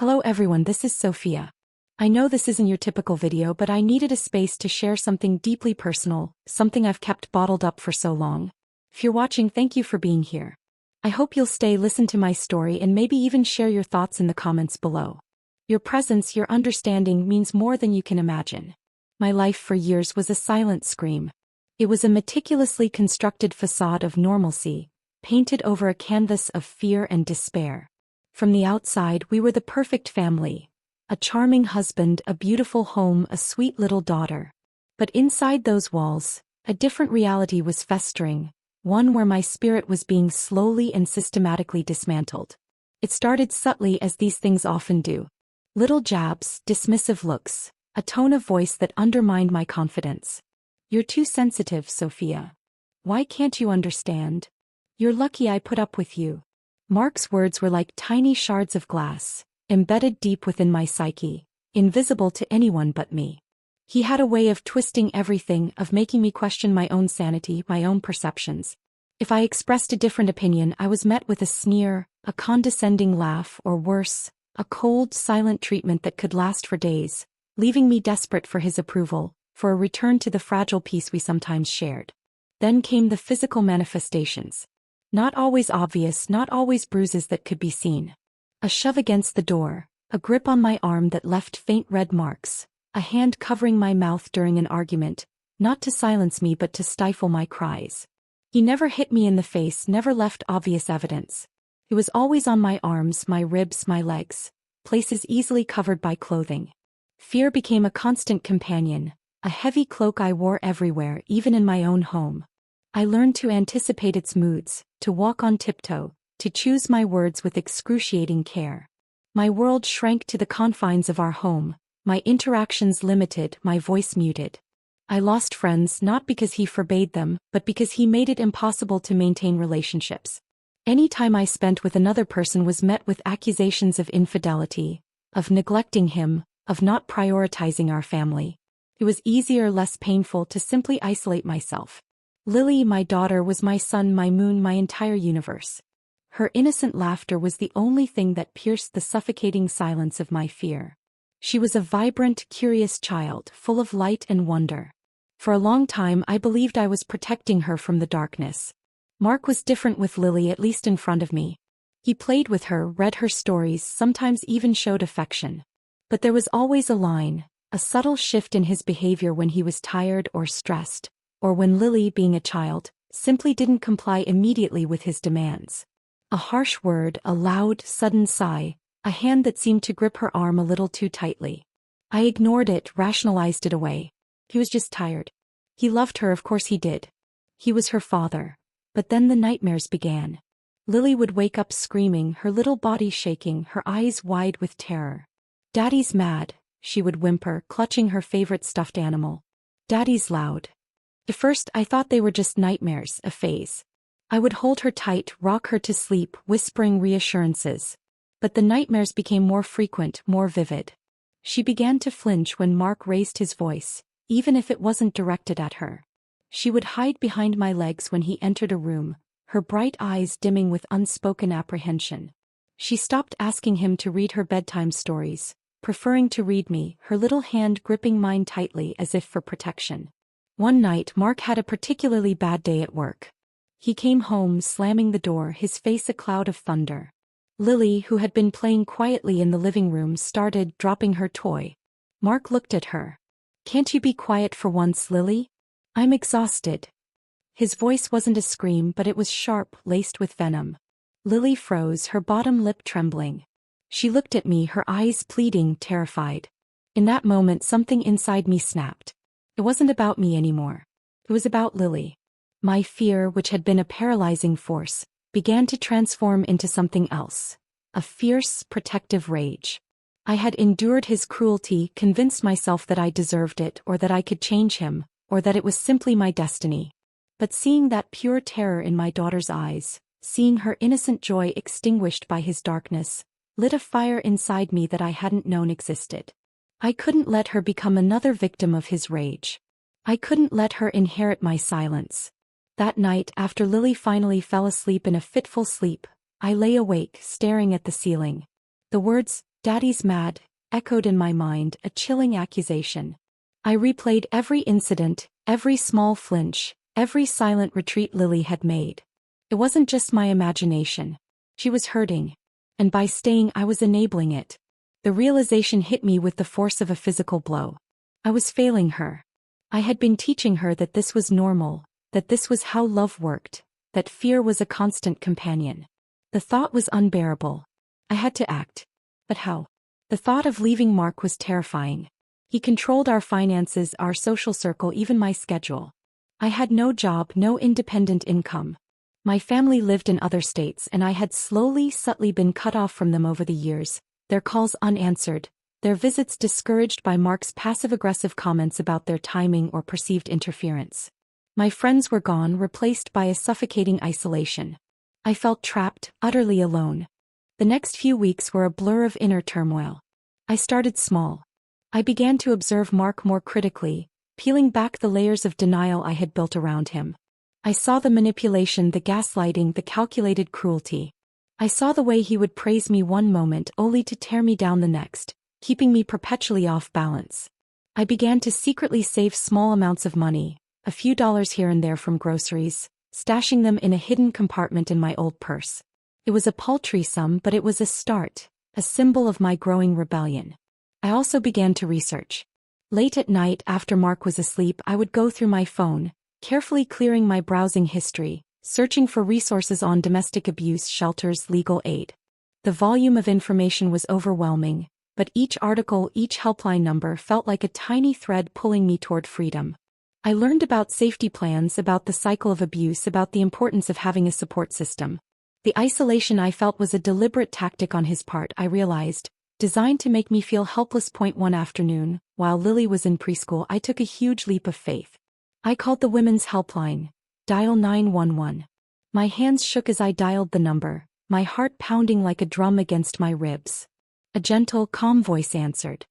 Hello everyone, this is Sophia. I know this isn't your typical video, but I needed a space to share something deeply personal, something I've kept bottled up for so long. If you're watching, thank you for being here. I hope you'll stay, listen to my story, and maybe even share your thoughts in the comments below. Your presence, your understanding means more than you can imagine. My life for years was a silent scream. It was a meticulously constructed facade of normalcy, painted over a canvas of fear and despair. From the outside, we were the perfect family. A charming husband, a beautiful home, a sweet little daughter. But inside those walls, a different reality was festering, one where my spirit was being slowly and systematically dismantled. It started subtly, as these things often do. Little jabs, dismissive looks, a tone of voice that undermined my confidence. "You're too sensitive, Sophia. Why can't you understand? You're lucky I put up with you." Mark's words were like tiny shards of glass, embedded deep within my psyche, invisible to anyone but me. He had a way of twisting everything, of making me question my own sanity, my own perceptions. If I expressed a different opinion, I was met with a sneer, a condescending laugh, or worse, a cold, silent treatment that could last for days, leaving me desperate for his approval, for a return to the fragile peace we sometimes shared. Then came the physical manifestations. Not always obvious, not always bruises that could be seen. A shove against the door, a grip on my arm that left faint red marks, a hand covering my mouth during an argument, not to silence me but to stifle my cries. He never hit me in the face, never left obvious evidence. It was always on my arms, my ribs, my legs, places easily covered by clothing. Fear became a constant companion, a heavy cloak I wore everywhere, even in my own home. I learned to anticipate its moods, to walk on tiptoe, to choose my words with excruciating care. My world shrank to the confines of our home, my interactions limited, my voice muted. I lost friends not because he forbade them, but because he made it impossible to maintain relationships. Any time I spent with another person was met with accusations of infidelity, of neglecting him, of not prioritizing our family. It was easier, less painful, to simply isolate myself. Lily, my daughter, was my sun, my moon, my entire universe. Her innocent laughter was the only thing that pierced the suffocating silence of my fear. She was a vibrant, curious child, full of light and wonder. For a long time I believed I was protecting her from the darkness. Mark was different with Lily, at least in front of me. He played with her, read her stories, sometimes even showed affection. But there was always a line, a subtle shift in his behavior when he was tired or stressed, or when Lily, being a child, simply didn't comply immediately with his demands. A harsh word, a loud, sudden sigh, a hand that seemed to grip her arm a little too tightly. I ignored it, rationalized it away. He was just tired. He loved her, of course he did. He was her father. But then the nightmares began. Lily would wake up screaming, her little body shaking, her eyes wide with terror. "Daddy's mad," she would whimper, clutching her favorite stuffed animal. "Daddy's loud." At first I thought they were just nightmares, a phase. I would hold her tight, rock her to sleep, whispering reassurances. But the nightmares became more frequent, more vivid. She began to flinch when Mark raised his voice, even if it wasn't directed at her. She would hide behind my legs when he entered a room, her bright eyes dimming with unspoken apprehension. She stopped asking him to read her bedtime stories, preferring to read me, her little hand gripping mine tightly as if for protection. One night Mark had a particularly bad day at work. He came home slamming the door, his face a cloud of thunder. Lily, who had been playing quietly in the living room, started dropping her toy. Mark looked at her. "Can't you be quiet for once, Lily? I'm exhausted." His voice wasn't a scream, but it was sharp, laced with venom. Lily froze, her bottom lip trembling. She looked at me, her eyes pleading, terrified. In that moment something inside me snapped. It wasn't about me anymore. It was about Lily. My fear, which had been a paralyzing force, began to transform into something else. A fierce, protective rage. I had endured his cruelty, convinced myself that I deserved it, or that I could change him, or that it was simply my destiny. But seeing that pure terror in my daughter's eyes, seeing her innocent joy extinguished by his darkness, lit a fire inside me that I hadn't known existed. I couldn't let her become another victim of his rage. I couldn't let her inherit my silence. That night, after Lily finally fell asleep in a fitful sleep, I lay awake, staring at the ceiling. The words, "Daddy's mad," echoed in my mind, a chilling accusation. I replayed every incident, every small flinch, every silent retreat Lily had made. It wasn't just my imagination. She was hurting. And by staying, I was enabling it. The realization hit me with the force of a physical blow. I was failing her. I had been teaching her that this was normal, that this was how love worked, that fear was a constant companion. The thought was unbearable. I had to act. But how? The thought of leaving Mark was terrifying. He controlled our finances, our social circle, even my schedule. I had no job, no independent income. My family lived in other states, and I had subtly been cut off from them over the years, their calls unanswered, their visits discouraged by Mark's passive-aggressive comments about their timing or perceived interference. My friends were gone, replaced by a suffocating isolation. I felt trapped, utterly alone. The next few weeks were a blur of inner turmoil. I started small. I began to observe Mark more critically, peeling back the layers of denial I had built around him. I saw the manipulation, the gaslighting, the calculated cruelty. I saw the way he would praise me one moment only to tear me down the next, keeping me perpetually off balance. I began to secretly save small amounts of money, a few dollars here and there from groceries, stashing them in a hidden compartment in my old purse. It was a paltry sum, but it was a start, a symbol of my growing rebellion. I also began to research. Late at night, after Mark was asleep, I would go through my phone, carefully clearing my browsing history, searching for resources on domestic abuse shelters, legal aid. The volume of information was overwhelming, but each article, each helpline number felt like a tiny thread pulling me toward freedom. I learned about safety plans, about the cycle of abuse, about the importance of having a support system. The isolation I felt was a deliberate tactic on his part, I realized, designed to make me feel helpless. One afternoon, while Lily was in preschool, I took a huge leap of faith. I called the women's helpline. Dial 911. My hands shook as I dialed the number, my heart pounding like a drum against my ribs. A gentle, calm voice answered.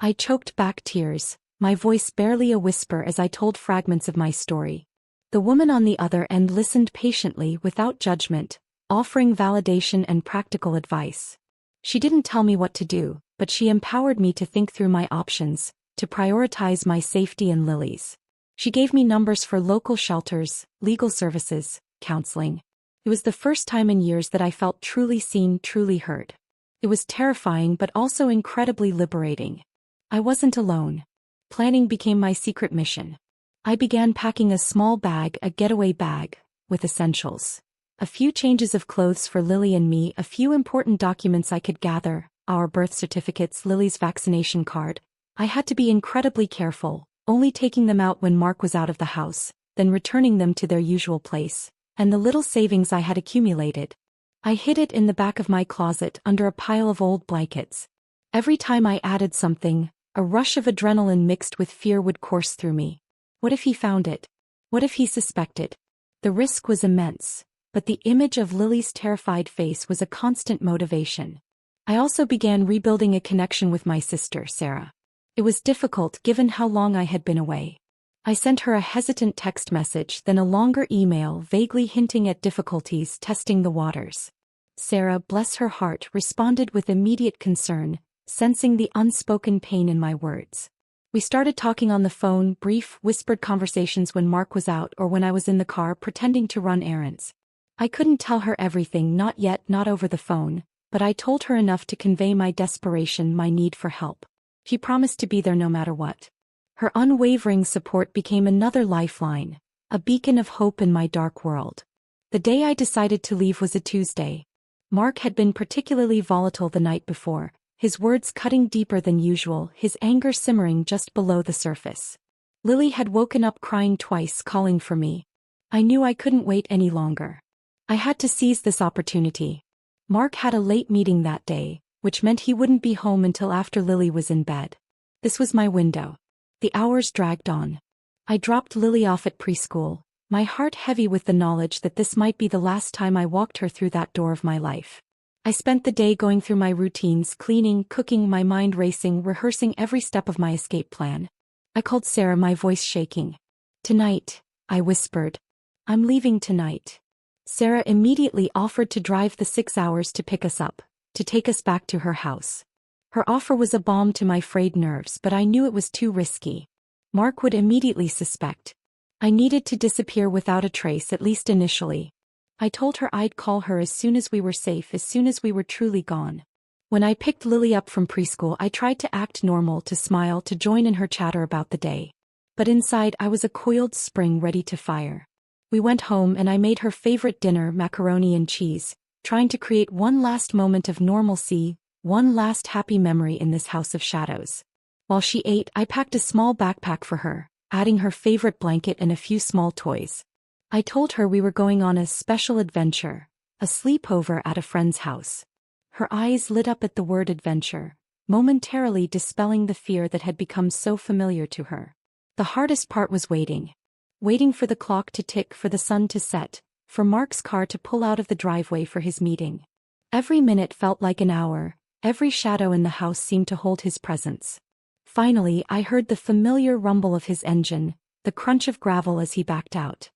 I choked back tears, my voice barely a whisper as I told fragments of my story. The woman on the other end listened patiently, without judgment, offering validation and practical advice. She didn't tell me what to do, but she empowered me to think through my options, to prioritize my safety and Lily's. She gave me numbers for local shelters, legal services, counseling. It was the first time in years that I felt truly seen, truly heard. It was terrifying but also incredibly liberating. I wasn't alone. Planning became my secret mission. I began packing a small bag, a getaway bag, with essentials. A few changes of clothes for Lily and me, a few important documents I could gather, our birth certificates, Lily's vaccination card. I had to be incredibly careful, only taking them out when Mark was out of the house, then returning them to their usual place, and the little savings I had accumulated. I hid it in the back of my closet under a pile of old blankets. Every time I added something, a rush of adrenaline mixed with fear would course through me. What if he found it? What if he suspected? The risk was immense, but the image of Lily's terrified face was a constant motivation. I also began rebuilding a connection with my sister, Sarah. It was difficult given how long I had been away. I sent her a hesitant text message, then a longer email vaguely hinting at difficulties testing the waters. Sarah, bless her heart, responded with immediate concern, sensing the unspoken pain in my words. We started talking on the phone, brief, whispered conversations when Mark was out or when I was in the car pretending to run errands. I couldn't tell her everything, not yet, not over the phone, but I told her enough to convey my desperation, my need for help. She promised to be there no matter what. Her unwavering support became another lifeline, a beacon of hope in my dark world. The day I decided to leave was a Tuesday. Mark had been particularly volatile the night before, his words cutting deeper than usual, his anger simmering just below the surface. Lily had woken up crying twice, calling for me. I knew I couldn't wait any longer. I had to seize this opportunity. Mark had a late meeting that day, which meant he wouldn't be home until after Lily was in bed. This was my window. The hours dragged on. I dropped Lily off at preschool, my heart heavy with the knowledge that this might be the last time I walked her through that door of my life. I spent the day going through my routines, cleaning, cooking, my mind racing, rehearsing every step of my escape plan. I called Sarah, my voice shaking. Tonight, I whispered. I'm leaving tonight. Sarah immediately offered to drive the 6 hours to pick us up, to take us back to her house. Her offer was a balm to my frayed nerves, but I knew it was too risky. Mark would immediately suspect. I needed to disappear without a trace, at least initially. I told her I'd call her as soon as we were safe, as soon as we were truly gone. When I picked Lily up from preschool, I tried to act normal, to smile, to join in her chatter about the day. But inside I was a coiled spring ready to fire. We went home and I made her favorite dinner, macaroni and cheese, trying to create one last moment of normalcy, one last happy memory in this house of shadows. While she ate, I packed a small backpack for her, adding her favorite blanket and a few small toys. I told her we were going on a special adventure, a sleepover at a friend's house. Her eyes lit up at the word adventure, momentarily dispelling the fear that had become so familiar to her. The hardest part was waiting. Waiting for the clock to tick, for the sun to set, for Mark's car to pull out of the driveway for his meeting. Every minute felt like an hour, every shadow in the house seemed to hold his presence. Finally, I heard the familiar rumble of his engine, the crunch of gravel as he backed out.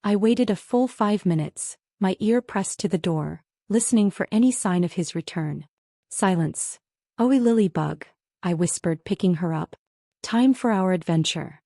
I waited a full 5 minutes, my ear pressed to the door, listening for any sign of his return. Silence. "Owie Lilybug," I whispered, picking her up. "Time for our adventure."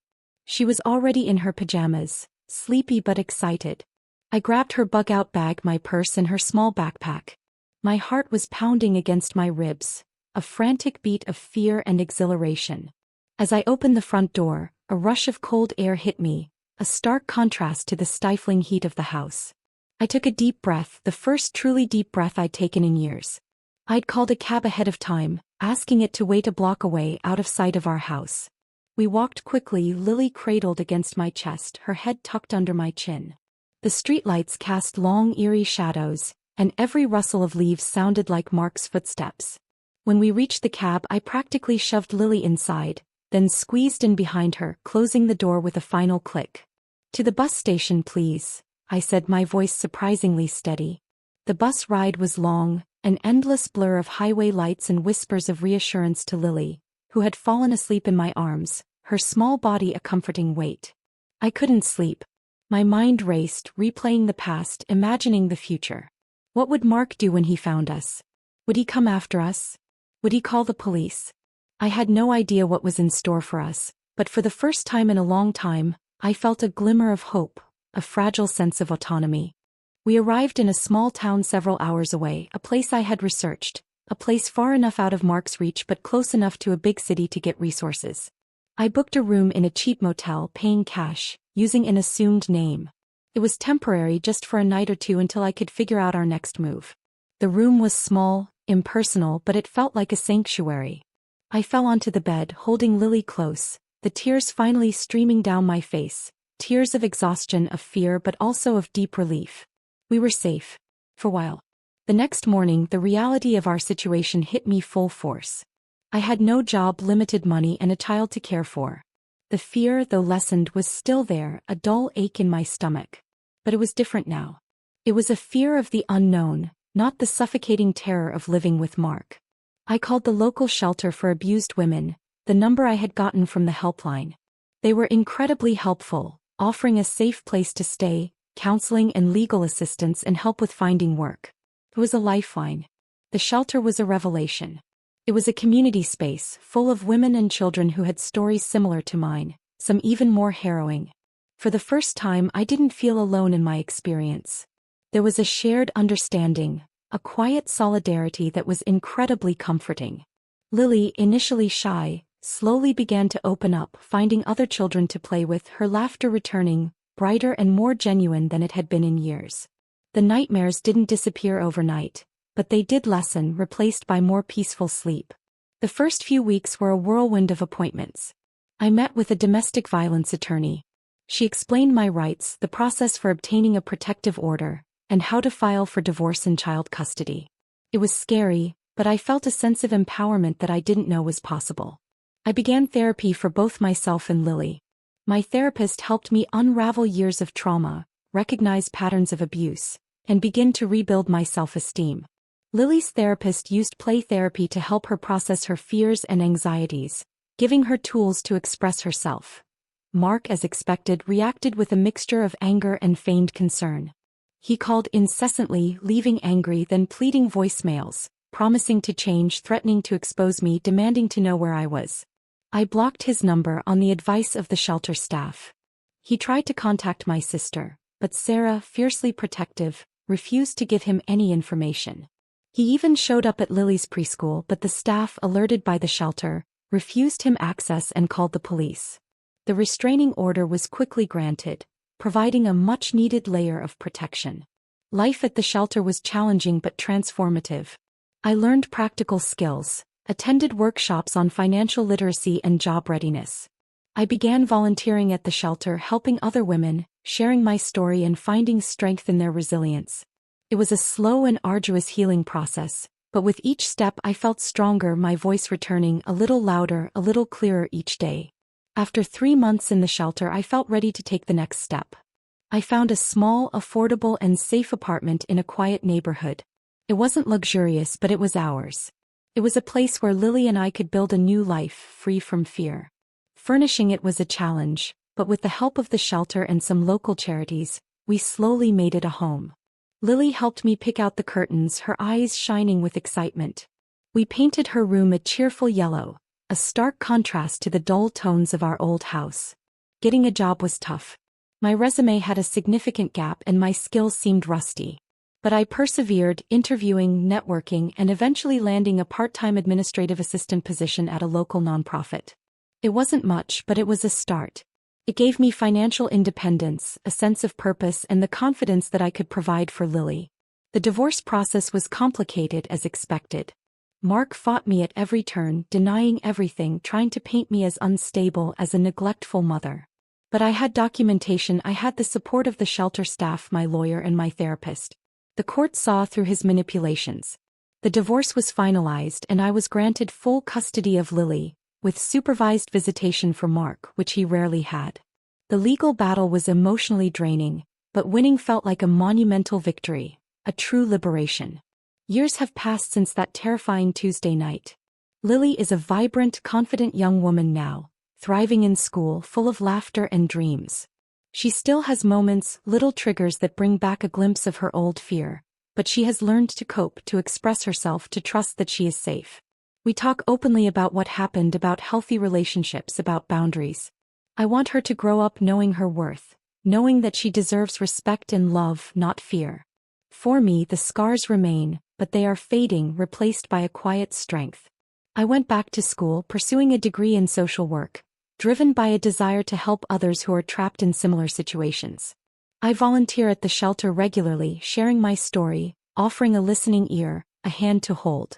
She was already in her pajamas, sleepy but excited. I grabbed her bug-out bag, my purse, and her small backpack. My heart was pounding against my ribs, a frantic beat of fear and exhilaration. As I opened the front door, a rush of cold air hit me, a stark contrast to the stifling heat of the house. I took a deep breath, the first truly deep breath I'd taken in years. I'd called a cab ahead of time, asking it to wait a block away, out of sight of our house. We walked quickly, Lily cradled against my chest, her head tucked under my chin. The streetlights cast long, eerie shadows, and every rustle of leaves sounded like Mark's footsteps. When we reached the cab, I practically shoved Lily inside, then squeezed in behind her, closing the door with a final click. "To the bus station, please," I said, my voice surprisingly steady. The bus ride was long, an endless blur of highway lights and whispers of reassurance to Lily, who had fallen asleep in my arms, her small body a comforting weight. I couldn't sleep. My mind raced, replaying the past, imagining the future. What would Mark do when he found us? Would he come after us? Would he call the police? I had no idea what was in store for us, but for the first time in a long time, I felt a glimmer of hope, a fragile sense of autonomy. We arrived in a small town several hours away, a place I had researched, a place far enough out of Mark's reach but close enough to a big city to get resources. I booked a room in a cheap motel, paying cash, using an assumed name. It was temporary, just for a night or two until I could figure out our next move. The room was small, impersonal, but it felt like a sanctuary. I fell onto the bed, holding Lily close, the tears finally streaming down my face, tears of exhaustion, of fear, but also of deep relief. We were safe. For a while. The next morning, the reality of our situation hit me full force. I had no job, limited money, and a child to care for. The fear, though lessened, was still there, a dull ache in my stomach. But it was different now. It was a fear of the unknown, not the suffocating terror of living with Mark. I called the local shelter for abused women, the number I had gotten from the helpline. They were incredibly helpful, offering a safe place to stay, counseling and legal assistance, and help with finding work. It was a lifeline. The shelter was a revelation. It was a community space, full of women and children who had stories similar to mine, some even more harrowing. For the first time, I didn't feel alone in my experience. There was a shared understanding, a quiet solidarity that was incredibly comforting. Lily, initially shy, slowly began to open up, finding other children to play with, her laughter returning, brighter and more genuine than it had been in years. The nightmares didn't disappear overnight, but they did lessen, replaced by more peaceful sleep. The first few weeks were a whirlwind of appointments. I met with a domestic violence attorney. She explained my rights, the process for obtaining a protective order, and how to file for divorce and child custody. It was scary, but I felt a sense of empowerment that I didn't know was possible. I began therapy for both myself and Lily. My therapist helped me unravel years of trauma, recognize patterns of abuse, and begin to rebuild my self-esteem. Lily's therapist used play therapy to help her process her fears and anxieties, giving her tools to express herself. Mark, as expected, reacted with a mixture of anger and feigned concern. He called incessantly, leaving angry, then pleading voicemails, promising to change, threatening to expose me, demanding to know where I was. I blocked his number on the advice of the shelter staff. He tried to contact my sister, but Sarah, fiercely protective, refused to give him any information. He even showed up at Lily's preschool, but the staff, alerted by the shelter, refused him access and called the police. The restraining order was quickly granted, providing a much-needed layer of protection. Life at the shelter was challenging but transformative. I learned practical skills, attended workshops on financial literacy and job readiness. I began volunteering at the shelter, helping other women, sharing my story and finding strength in their resilience. It was a slow and arduous healing process, but with each step I felt stronger, my voice returning, a little louder, a little clearer each day. After 3 months in the shelter, I felt ready to take the next step. I found a small, affordable and safe apartment in a quiet neighborhood. It wasn't luxurious, but it was ours. It was a place where Lily and I could build a new life, free from fear. Furnishing it was a challenge, but with the help of the shelter and some local charities, we slowly made it a home. Lily helped me pick out the curtains, her eyes shining with excitement. We painted her room a cheerful yellow, a stark contrast to the dull tones of our old house. Getting a job was tough. My resume had a significant gap and my skills seemed rusty. But I persevered, interviewing, networking, and eventually landing a part-time administrative assistant position at a local nonprofit. It wasn't much, but it was a start. It gave me financial independence, a sense of purpose, and the confidence that I could provide for Lily. The divorce process was complicated as expected. Mark fought me at every turn, denying everything, trying to paint me as unstable, as a neglectful mother. But I had documentation, I had the support of the shelter staff, my lawyer and my therapist. The court saw through his manipulations. The divorce was finalized and I was granted full custody of Lily, with supervised visitation for Mark, which he rarely had. The legal battle was emotionally draining, but winning felt like a monumental victory, a true liberation. Years have passed since that terrifying Tuesday night. Lily is a vibrant, confident young woman now, thriving in school, full of laughter and dreams. She still has moments, little triggers that bring back a glimpse of her old fear, but she has learned to cope, to express herself, to trust that she is safe. We talk openly about what happened, about healthy relationships, about boundaries. I want her to grow up knowing her worth, knowing that she deserves respect and love, not fear. For me, the scars remain, but they are fading, replaced by a quiet strength. I went back to school, pursuing a degree in social work, driven by a desire to help others who are trapped in similar situations. I volunteer at the shelter regularly, sharing my story, offering a listening ear, a hand to hold.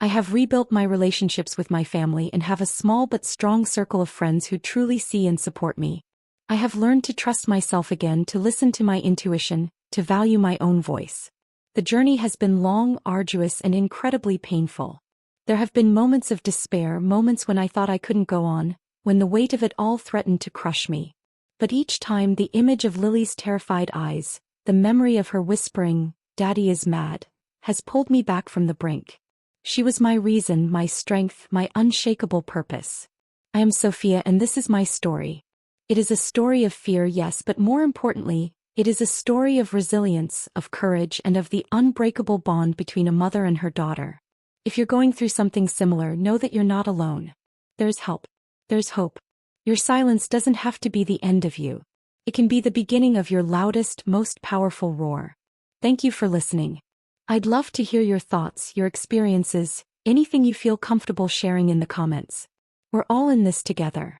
I have rebuilt my relationships with my family and have a small but strong circle of friends who truly see and support me. I have learned to trust myself again, to listen to my intuition, to value my own voice. The journey has been long, arduous, and incredibly painful. There have been moments of despair, moments when I thought I couldn't go on, when the weight of it all threatened to crush me. But each time, the image of Lily's terrified eyes, the memory of her whispering, "Daddy is mad," has pulled me back from the brink. She was my reason, my strength, my unshakable purpose. I am Sophia, and this is my story. It is a story of fear, yes, but more importantly, it is a story of resilience, of courage, and of the unbreakable bond between a mother and her daughter. If you're going through something similar, know that you're not alone. There's help. There's hope. Your silence doesn't have to be the end of you. It can be the beginning of your loudest, most powerful roar. Thank you for listening. I'd love to hear your thoughts, your experiences, anything you feel comfortable sharing in the comments. We're all in this together.